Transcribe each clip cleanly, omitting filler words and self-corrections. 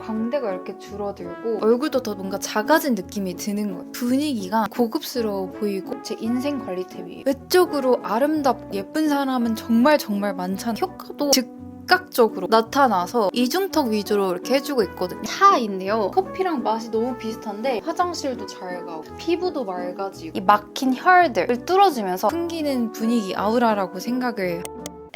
광대가 이렇게 줄어들고 얼굴도 더 뭔가 작아진 느낌이 드는 거예요. 분위기가 고급스러워 보이고 제 인생 관리템이에요. 외적으로 아름답고 예쁜 사람은 정말 많잖아요. 효과도 즉각적으로 나타나서 이중턱 위주로 이렇게 해주고 있거든요. 차인데요. 커피랑 맛이 너무 비슷한데 화장실도 잘 가고 피부도 맑아지고 이 막힌 혈들을 뚫어주면서 풍기는 분위기 아우라라고 생각을.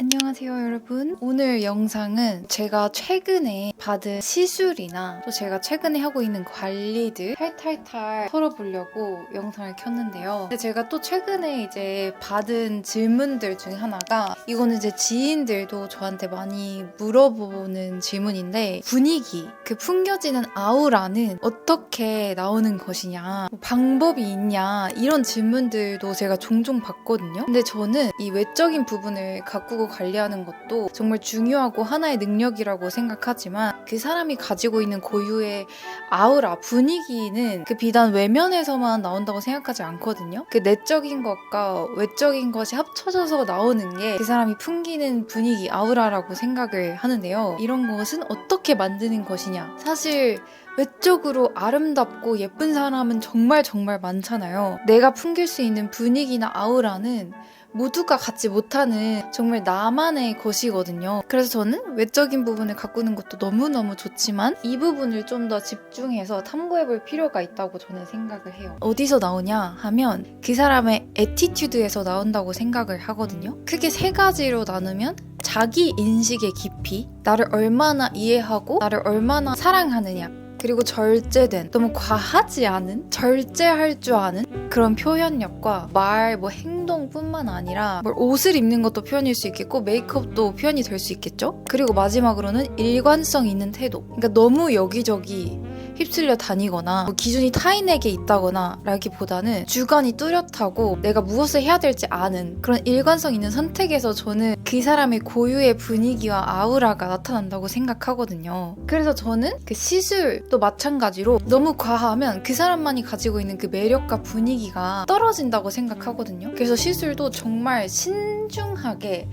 안녕하세요 여러분. 오늘 영상은 제가 최근에 받은 시술이나 또 제가 최근에 하고 있는 관리들 탈탈탈 털어보려고 영상을 켰는데요. 근데 제가 또 최근에 이제 받은 질문들 중에 하나가, 이거는 제 지인들도 저한테 많이 물어보는 질문인데, 분위기, 그 풍겨지는 아우라는 어떻게 나오는 것이냐, 뭐 방법이 있냐, 이런 질문들도 제가 종종 받거든요. 근데 저는 이 외적인 부분을 가꾸고 관리하는 것도 정말 중요하고 하나의 능력이라고 생각하지만, 그 사람이 가지고 있는 고유의 아우라, 분위기는 그 비단 외면에서만 나온다고 생각하지 않거든요. 그 내적인 것과 외적인 것이 합쳐져서 나오는 게 그 사람이 풍기는 분위기, 아우라라고 생각을 하는데요. 이런 것은 어떻게 만드는 것이냐, 사실 외적으로 아름답고 예쁜 사람은 정말 많잖아요. 내가 풍길 수 있는 분위기나 아우라는 모두가 갖지 못하는 정말 나만의 것이거든요. 그래서 저는 외적인 부분을 가꾸는 것도 너무너무 좋지만 이 부분을 좀 더 집중해서 탐구해볼 필요가 있다고 저는 생각을 해요. 어디서 나오냐 하면 그 사람의 애티튜드에서 나온다고 생각을 하거든요. 크게 세 가지로 나누면, 자기 인식의 깊이, 나를 얼마나 이해하고 나를 얼마나 사랑하느냐, 그리고 절제된, 너무 과하지 않은, 절제할 줄 아는 그런 표현력과 말, 행동뿐만 아니라 옷을 입는 것도 표현일 수 있겠고 메이크업도 표현이 될 수 있겠죠? 그리고 마지막으로는 일관성 있는 태도. 그러니까 너무 여기저기 휩쓸려 다니거나 기준이 타인에게 있다거나 라기보다는 주관이 뚜렷하고 내가 무엇을 해야 될지 아는 그런 일관성 있는 선택에서 저는 그 사람의 고유의 분위기와 아우라가 나타난다고 생각하거든요. 그래서 저는 그 시술도 마찬가지로 너무 과하면 그 사람만이 가지고 있는 그 매력과 분위기가 떨어진다고 생각하거든요. 그래서 시술도 정말 신중하게,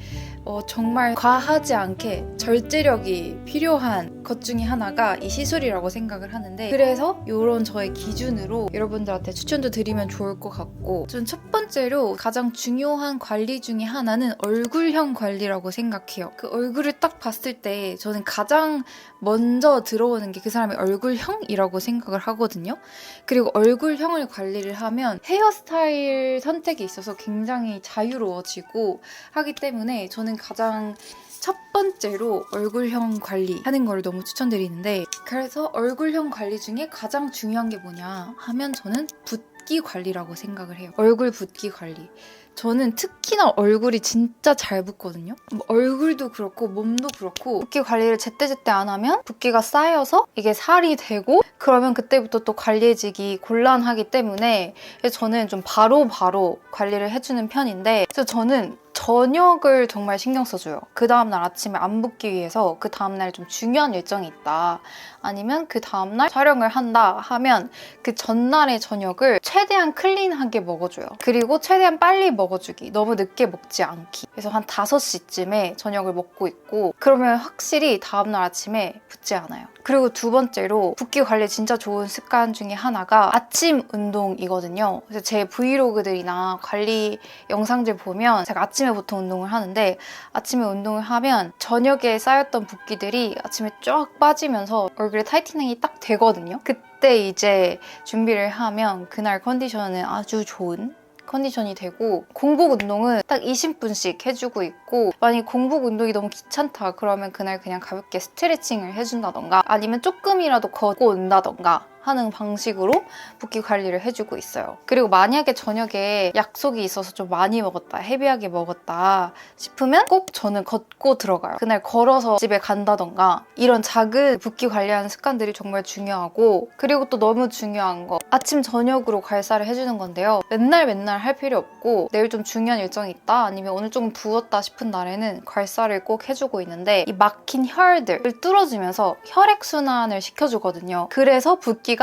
정말 과하지 않게 절제력이 필요한 것 중에 하나가 이 시술이라고 생각을 하는데, 그래서 이런 저의 기준으로 여러분들한테 추천도 드리면 좋을 것 같고, 전 첫 번째로 가장 중요한 관리 중에 하나는 얼굴형 관리라고 생각해요. 그 얼굴을 딱 봤을 때 저는 가장 먼저 들어오는 게 그 사람의 얼굴형이라고 생각을 하거든요. 그리고 얼굴형을 관리를 하면 헤어스타일 선택에 있어서 굉장히 자유로워지고 하기 때문에 저는 가장 첫 번째로 얼굴형 관리하는 걸 너무 추천드리는데, 그래서 얼굴형 관리 중에 가장 중요한 게 뭐냐 하면 저는 붓기 관리라고 생각을 해요. 얼굴 붓기 관리. 저는 특히나 얼굴이 진짜 잘 붓거든요. 얼굴도 그렇고 몸도 그렇고, 붓기 관리를 제때제때 안 하면 붓기가 쌓여서 이게 살이 되고, 그러면 그때부터 또 관리해지기 곤란하기 때문에 저는 좀 바로 관리를 해주는 편인데, 그래서 저는 저녁을 정말 신경 써줘요. 그 다음날 아침에 안 붓기 위해서 그 다음날 좀 중요한 일정이 있다, 아니면 그 다음날 촬영을 한다 하면 그 전날의 저녁을 최대한 클린하게 먹어줘요. 그리고 최대한 빨리 먹어주기, 너무 늦게 먹지 않기. 그래서 한 5시쯤에 저녁을 먹고 있고, 그러면 확실히 다음날 아침에 붓지 않아요. 그리고 두 번째로 붓기 관리 진짜 좋은 습관 중에 하나가 아침 운동이거든요. 그래서 제 브이로그들이나 관리 영상들 보면 제가 아침에 보통 운동을 하는데, 아침에 운동을 하면 저녁에 쌓였던 붓기들이 아침에 쫙 빠지면서 얼굴에 타이트닝이 딱 되거든요. 그때 이제 준비를 하면 그날 컨디션은 아주 좋은 컨디션이 되고, 공복 운동은 딱 20분씩 해주고 있고, 만약 공복 운동이 너무 귀찮다 그러면 그날 그냥 가볍게 스트레칭을 해준다던가 아니면 조금이라도 걷고 온다던가 하는 방식으로 붓기 관리를 해주고 있어요. 그리고 만약에 저녁에 약속이 있어서 좀 많이 먹었다, 헤비하게 먹었다 싶으면 꼭 저는 걷고 들어가요. 그날 걸어서 집에 간다던가, 이런 작은 붓기 관리하는 습관들이 정말 중요하고, 그리고 또 너무 중요한 거, 아침 저녁으로 갈사를 해주는 건데요. 맨날 할 필요 없고, 내일 좀 중요한 일정이 있다, 아니면 오늘 조금 부었다 싶은 날에는 갈사를 꼭 해주고 있는데, 이 막힌 혈들을 뚫어주면서 혈액순환을 시켜주거든요. 그래서 붓기가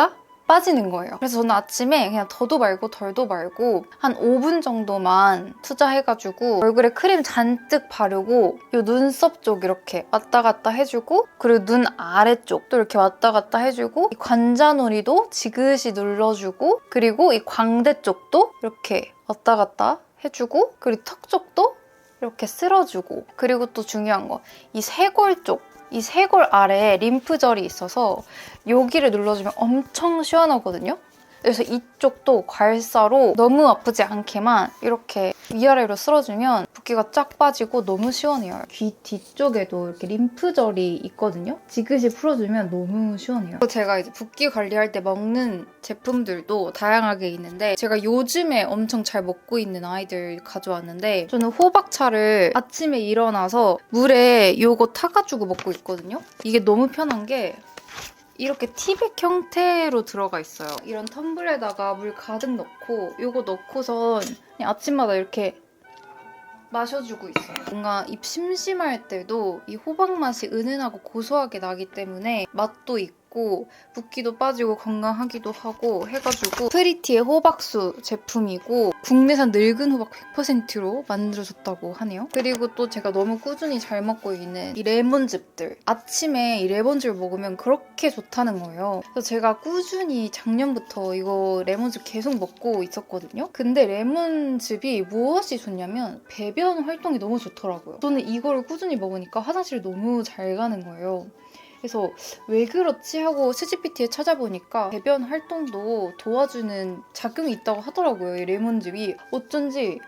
빠지는 거예요. 그래서 저는 아침에 그냥 더도 말고 덜도 말고 한 5분 정도만 투자해가지고 얼굴에 크림 잔뜩 바르고 이 눈썹 쪽 이렇게 왔다 갔다 해주고 그리고 눈 아래쪽도 이렇게 왔다 갔다 해주고 이 관자놀이도 지그시 눌러주고 그리고 이 광대 쪽도 이렇게 왔다 갔다 해주고 그리고 턱 쪽도 이렇게 쓸어주고 그리고 또 중요한 거 이 쇄골 쪽 이 쇄골 아래에 림프절이 있어서 여기를 눌러주면 엄청 시원하거든요. 그래서 이쪽도 괄사로 너무 아프지 않게만 이렇게 위아래로 쓸어주면 붓기가 쫙 빠지고 너무 시원해요. 귀 뒤쪽에도 이렇게 림프절이 있거든요. 지그시 풀어주면 너무 시원해요. 제가 이제 붓기 관리할 때 먹는 제품들도 다양하게 있는데 제가 요즘에 엄청 잘 먹고 있는 아이들 가져왔는데 저는 호박차를 아침에 일어나서 물에 이거 타가지고 먹고 있거든요. 이게 너무 편한 게 이렇게 티백 형태로 들어가 있어요. 이런 텀블러에다가 물 가득 넣고 이거 넣고선 그냥 아침마다 이렇게 마셔주고 있어요. 뭔가 입 심심할 때도 이 호박 맛이 은은하고 고소하게 나기 때문에 맛도 있고 붓기도 빠지고 건강하기도 하고 해가지고 프리티의 호박수 제품이고 국내산 늙은 호박 100%로 만들어졌다고 하네요. 그리고 또 제가 너무 꾸준히 잘 먹고 있는 이 레몬즙들. 아침에 이 레몬즙을 먹으면 그렇게 좋다는 거예요. 그래서 제가 꾸준히 작년부터 이거 레몬즙 계속 먹고 있었거든요. 근데 레몬즙이 무엇이 좋냐면 배변 활동이 너무 좋더라고요. 저는 이거를 꾸준히 먹으니까 화장실을 너무 잘 가는 거예요. 그래서 왜 그렇지 하고 ChatGPT에 찾아보니까 배변 활동도 도와주는 작용이 있다고 하더라고요. 이 레몬즙이 어쩐지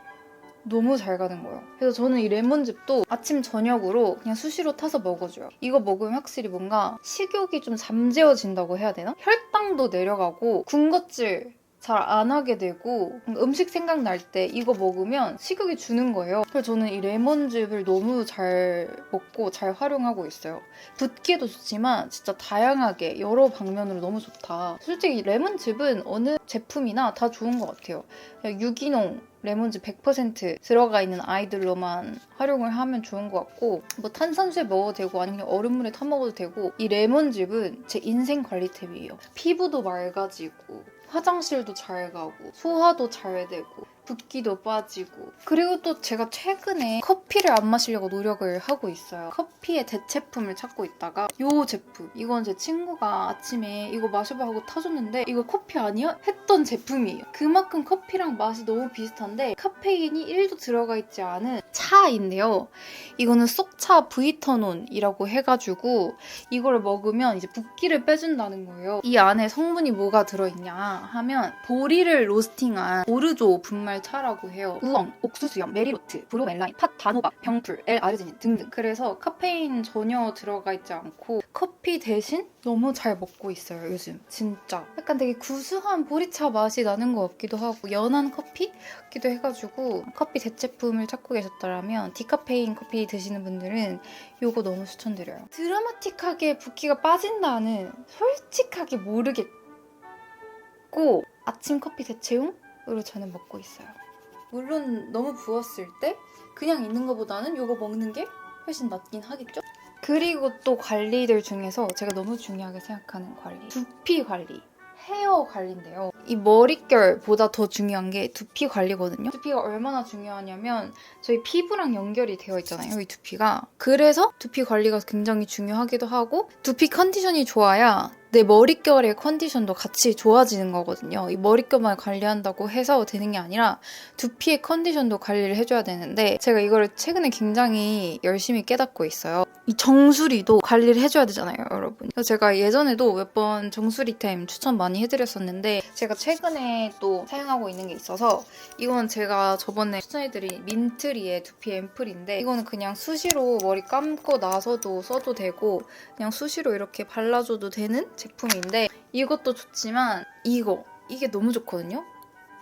너무 잘 가는 거예요. 그래서 저는 이 레몬즙도 아침 저녁으로 그냥 수시로 타서 먹어줘요. 이거 먹으면 확실히 뭔가 식욕이 좀 잠재워진다고 해야 되나? 혈당도 내려가고 군것질 잘 안 하게 되고 음식 생각날 때 이거 먹으면 식욕이 주는 거예요. 그래서 저는 이 레몬즙을 너무 잘 먹고 잘 활용하고 있어요. 붓기에도 좋지만 진짜 다양하게 여러 방면으로 너무 좋다. 솔직히 레몬즙은 어느 제품이나 다 좋은 것 같아요. 유기농 레몬즙 100% 들어가 있는 아이들로만 활용을 하면 좋은 것 같고 뭐 탄산수에 먹어도 되고 아니면 얼음물에 타 먹어도 되고 이 레몬즙은 제 인생 관리템이에요. 피부도 맑아지고 화장실도 잘 가고 소화도 잘 되고 붓기도 빠지고 그리고 또 제가 최근에 커피를 안 마시려고 노력을 하고 있어요. 커피의 대체품을 찾고 있다가 이 제품 이건 제 친구가 아침에 이거 마셔봐 하고 타줬는데 이거 커피 아니야? 했던 제품이에요. 그만큼 커피랑 맛이 너무 비슷한데 카페인이 1도 들어가 있지 않은 차인데요. 이거는 쏙차 브이터논이라고 해가지고 이거를 먹으면 이제 붓기를 빼준다는 거예요. 이 안에 성분이 뭐가 들어있냐 하면 보리를 로스팅한 오르조 분말 차라고 해요. 우엉, 옥수수염, 메리로트, 브로멜라인, 팥, 단호박, 병풀, L-아르지닌 등등. 그래서 카페인 전혀 들어가 있지 않고 커피 대신 너무 잘 먹고 있어요, 요즘. 진짜. 약간 되게 구수한 보리차 맛이 나는 것 같기도 하고 연한 커피? 같기도 해가지고 커피 대체품을 찾고 계셨다면 디카페인 커피 드시는 분들은 이거 너무 추천드려요. 드라마틱하게 붓기가 빠진다는 솔직하게 모르겠고 아침 커피 대체용으로 저는 먹고 있어요. 물론 너무 부었을 때 그냥 있는 것보다는 이거 먹는 게 훨씬 낫긴 하겠죠? 그리고 또 관리들 중에서 제가 너무 중요하게 생각하는 관리 두피 관리 헤어 관리인데요. 이 머릿결보다 더 중요한 게 두피 관리거든요. 두피가 얼마나 중요하냐면 저희 피부랑 연결이 되어 있잖아요, 이 두피가. 그래서 두피 관리가 굉장히 중요하기도 하고 두피 컨디션이 좋아야 내 머릿결의 컨디션도 같이 좋아지는 거거든요. 이 머릿결만 관리한다고 해서 되는 게 아니라 두피의 컨디션도 관리를 해줘야 되는데 제가 이거를 최근에 굉장히 열심히 깨닫고 있어요. 이 정수리도 관리를 해줘야 되잖아요, 여러분. 그래서 제가 예전에도 몇 번 정수리템 추천 많이 해드렸었는데 제가 최근에 또 사용하고 있는 게 있어서 이건 제가 저번에 추천해드린 민트리의 두피 앰플인데 이거는 그냥 수시로 머리 감고 나서도 써도 되고 그냥 수시로 이렇게 발라줘도 되는 제품인데 이것도 좋지만 이게 너무 좋거든요?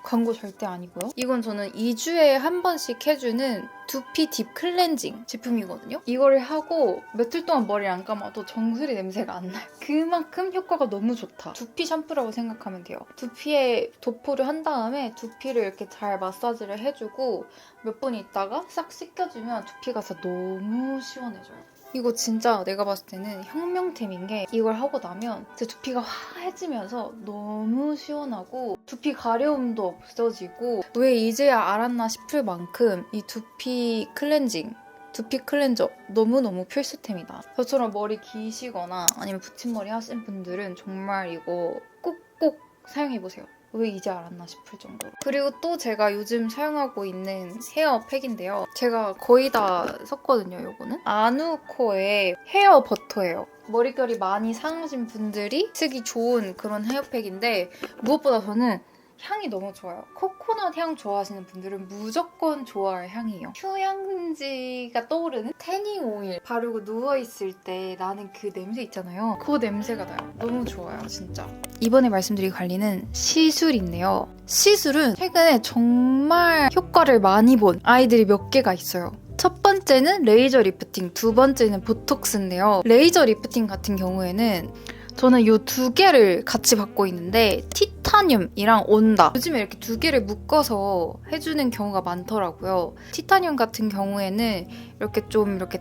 광고 절대 아니고요. 이건 저는 2주에 한 번씩 해주는 두피 딥 클렌징 제품이거든요. 이거를 하고 며칠 동안 머리를 안 감아도 정수리 냄새가 안 나요. 그만큼 효과가 너무 좋다. 두피 샴푸라고 생각하면 돼요. 두피에 도포를 한 다음에 두피를 이렇게 잘 마사지를 해주고 몇 분 있다가 싹 씻겨주면 두피가 진짜 너무 시원해져요. 이거 진짜 내가 봤을 때는 혁명템인 게 이걸 하고 나면 제 두피가 화해지면서 너무 시원하고 두피 가려움도 없어지고 왜 이제야 알았나 싶을 만큼 이 두피 클렌저 너무너무 필수템이다. 저처럼 머리 기시거나 아니면 붙임머리 하신 분들은 정말 이거 꼭꼭 사용해보세요. 왜 이제 알았나 싶을 정도로. 그리고 또 제가 요즘 사용하고 있는 헤어팩인데요. 제가 거의 다 썼거든요, 요거는. 아누코의 헤어 버터예요. 머릿결이 많이 상하신 분들이 쓰기 좋은 그런 헤어팩인데 무엇보다 저는 향이 너무 좋아요. 코코넛 향 좋아하시는 분들은 무조건 좋아할 향이에요. 휴양지가 떠오르는 태닝 오일 바르고 누워있을 때 나는 그 냄새 있잖아요. 그 냄새가 나요. 너무 좋아요, 진짜. 이번에 말씀드릴 관리는 시술인데요. 시술은 최근에 정말 효과를 많이 본 아이들이 몇 개가 있어요. 첫 번째는 레이저 리프팅, 두 번째는 보톡스인데요. 레이저 리프팅 같은 경우에는 저는 이 두 개를 같이 받고 있는데 티타늄이랑 온다. 요즘에 이렇게 두 개를 묶어서 해주는 경우가 많더라고요. 티타늄 같은 경우에는 이렇게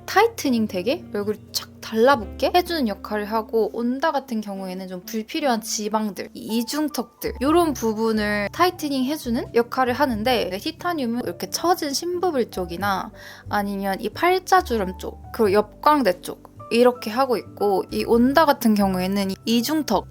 타이트닝 되게 얼굴이 착 달라붙게 해주는 역할을 하고 온다 같은 경우에는 좀 불필요한 지방들, 이중턱들 이런 부분을 타이트닝 해주는 역할을 하는데 티타늄은 이렇게 처진 심부분 쪽이나 아니면 이 팔자주름 쪽, 그리고 옆광대 쪽 이렇게 하고 있고 이 온다 같은 경우에는 이중턱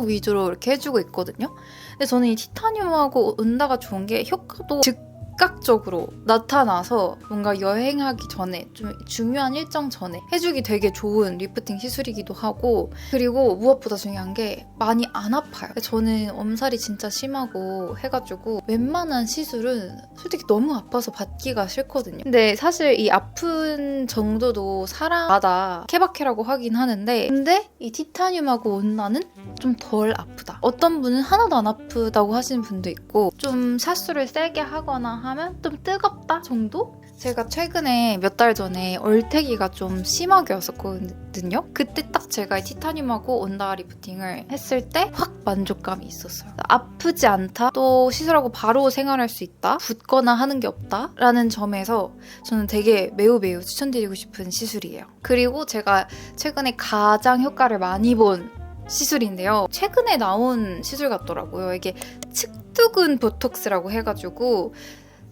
위주로 이렇게 해주고 있거든요. 근데 저는 이 티타늄하고 온다가 좋은 게 효과도 즉각적으로 나타나서 뭔가 여행하기 전에 좀 중요한 일정 전에 해주기 되게 좋은 리프팅 시술이기도 하고 그리고 무엇보다 중요한 게 많이 안 아파요. 저는 엄살이 진짜 심하고 해가지고 웬만한 시술은 솔직히 너무 아파서 받기가 싫거든요. 근데 사실 이 아픈 정도도 사람마다 케바케라고 하긴 하는데 근데 이 티타늄하고 온나는 좀 덜 아프다. 어떤 분은 하나도 안 아프다고 하시는 분도 있고 좀 샷수를 세게 하거나 하면 좀 뜨겁다 정도? 제가 최근에 몇 달 전에 얼태기가 좀 심하게 왔었거든요. 그때 딱 제가 티타늄하고 온다 리프팅을 했을 때 확 만족감이 있었어요. 아프지 않다, 또 시술하고 바로 생활할 수 있다, 붓거나 하는 게 없다 라는 점에서 저는 되게 매우 추천드리고 싶은 시술이에요. 그리고 제가 최근에 가장 효과를 많이 본 시술인데요. 최근에 나온 시술 같더라고요. 이게 측두근 보톡스라고 해가지고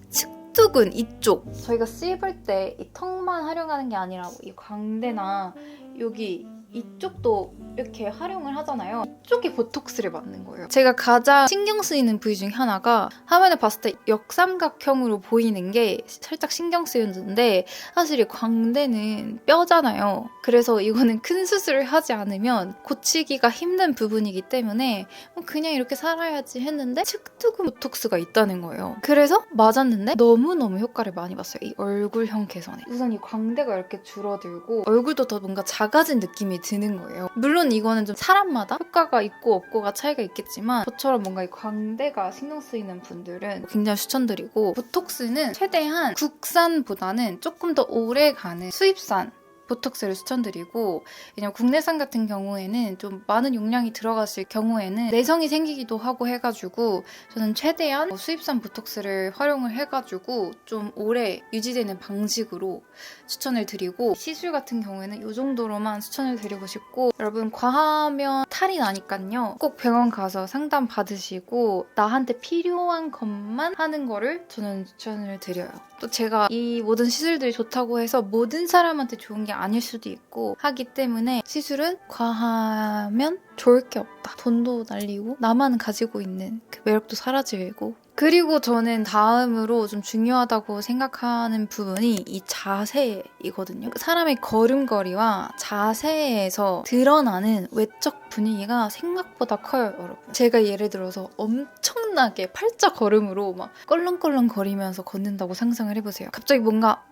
측두근 이쪽 저희가 씹을 때 이 턱만 활용하는 게 아니라 이 광대나 여기 이쪽도 이렇게 활용을 하잖아요. 이쪽이 보톡스를 맞는 거예요. 제가 가장 신경 쓰이는 부위 중에 하나가 화면에 봤을 때 역삼각형으로 보이는 게 살짝 신경 쓰이는데 사실 이 광대는 뼈잖아요. 그래서 이거는 큰 수술을 하지 않으면 고치기가 힘든 부분이기 때문에 그냥 이렇게 살아야지 했는데 측두근 보톡스가 있다는 거예요. 그래서 맞았는데 너무너무 효과를 많이 봤어요. 이 얼굴형 개선에. 우선 이 광대가 이렇게 줄어들고 얼굴도 더 뭔가 작아진 느낌이 드는 거예요. 물론 이거는 좀 사람마다 효과가 있고 없고가 차이가 있겠지만 저처럼 뭔가 이 광대가 신경 쓰이는 분들은 굉장히 추천드리고 보톡스는 최대한 국산보다는 조금 더 오래 가는 수입산 보톡스를 추천드리고 왜냐면 국내산 같은 경우에는 좀 많은 용량이 들어갔을 경우에는 내성이 생기기도 하고 해가지고 저는 최대한 수입산 보톡스를 활용을 해가지고 좀 오래 유지되는 방식으로 추천을 드리고 시술 같은 경우에는 이 정도로만 추천을 드리고 싶고 여러분 과하면 탈이 나니까요. 꼭 병원 가서 상담 받으시고 나한테 필요한 것만 하는 거를 저는 추천을 드려요. 또 제가 이 모든 시술들이 좋다고 해서 모든 사람한테 좋은 게 아닐 수도 있고 하기 때문에 시술은 과하면 좋을 게 없다. 돈도 날리고 나만 가지고 있는 그 매력도 사라지고 그리고 저는 다음으로 좀 중요하다고 생각하는 부분이 이 자세이거든요. 사람의 걸음걸이와 자세에서 드러나는 외적 분위기가 생각보다 커요, 여러분. 제가 예를 들어서 엄청나게 팔자 걸음으로 막 껄렁껄렁 거리면서 걷는다고 상상을 해보세요. 갑자기 뭔가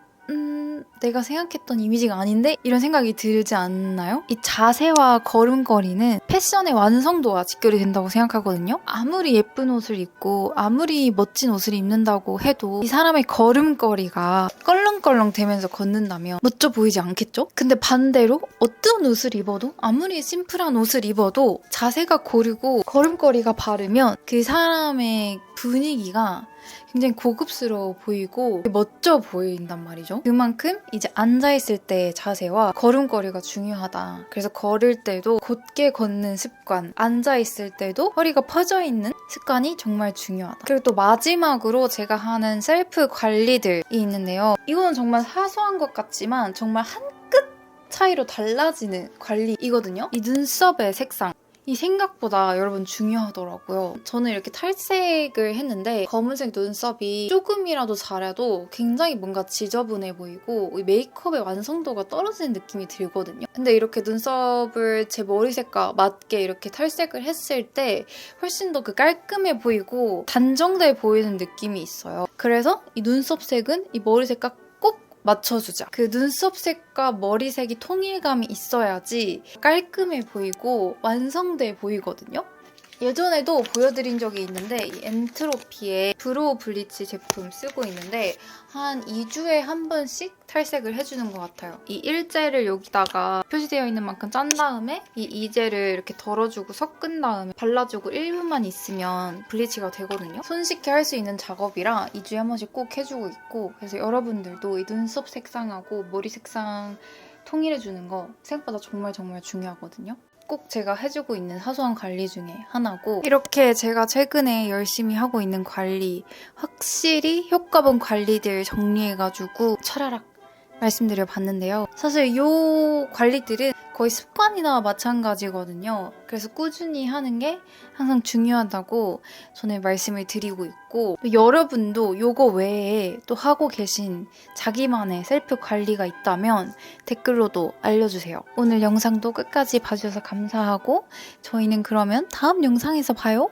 내가 생각했던 이미지가 아닌데? 이런 생각이 들지 않나요? 이 자세와 걸음걸이는 패션의 완성도와 직결이 된다고 생각하거든요. 아무리 예쁜 옷을 입고 아무리 멋진 옷을 입는다고 해도 이 사람의 걸음걸이가 껄렁껄렁 대면서 걷는다면 멋져 보이지 않겠죠? 근데 반대로 어떤 옷을 입어도 아무리 심플한 옷을 입어도 자세가 고르고 걸음걸이가 바르면 그 사람의 분위기가 굉장히 고급스러워 보이고 멋져 보인단 말이죠. 그만큼 이제 앉아있을 때의 자세와 걸음걸이가 중요하다. 그래서 걸을 때도 곧게 걷는 습관, 앉아있을 때도 허리가 펴져있는 습관이 정말 중요하다. 그리고 또 마지막으로 제가 하는 셀프 관리들이 있는데요. 이거는 정말 사소한 것 같지만 정말 한 끗 차이로 달라지는 관리이거든요. 이 눈썹의 색상. 이 생각보다 여러분 중요하더라고요. 저는 이렇게 탈색을 했는데 검은색 눈썹이 조금이라도 잘해도 굉장히 뭔가 지저분해 보이고 메이크업의 완성도가 떨어지는 느낌이 들거든요. 근데 이렇게 눈썹을 제 머리색과 맞게 이렇게 탈색을 했을 때 훨씬 더 그 깔끔해 보이고 단정돼 보이는 느낌이 있어요. 그래서 이 눈썹색은 이 머리색과 꼭 맞춰주자. 그 눈썹색과 머리색이 통일감이 있어야지 깔끔해 보이고 완성돼 보이거든요. 예전에도 보여드린 적이 있는데 이 엔트로피의 브로우 블리치 제품 쓰고 있는데 한 2주에 한 번씩 탈색을 해주는 것 같아요. 이 일제를 여기다가 표시되어 있는 만큼 짠 다음에 이 이젤을 이렇게 덜어주고 섞은 다음에 발라주고 1분만 있으면 블리치가 되거든요. 손쉽게 할 수 있는 작업이라 2주에 한 번씩 꼭 해주고 있고 그래서 여러분들도 이 눈썹 색상하고 머리 색상 통일해주는 거 생각보다 정말 중요하거든요. 꼭 제가 해주고 있는 사소한 관리 중에 하나고 이렇게 제가 최근에 열심히 하고 있는 관리 확실히 효과본 관리들 정리해가지고 차라락 말씀드려봤는데요. 사실 이 관리들은 거의 습관이나 마찬가지거든요. 그래서 꾸준히 하는 게 항상 중요하다고 저는 말씀을 드리고 있고 여러분도 이거 외에 또 하고 계신 자기만의 셀프 관리가 있다면 댓글로도 알려주세요. 오늘 영상도 끝까지 봐주셔서 감사하고 저희는 그러면 다음 영상에서 봐요.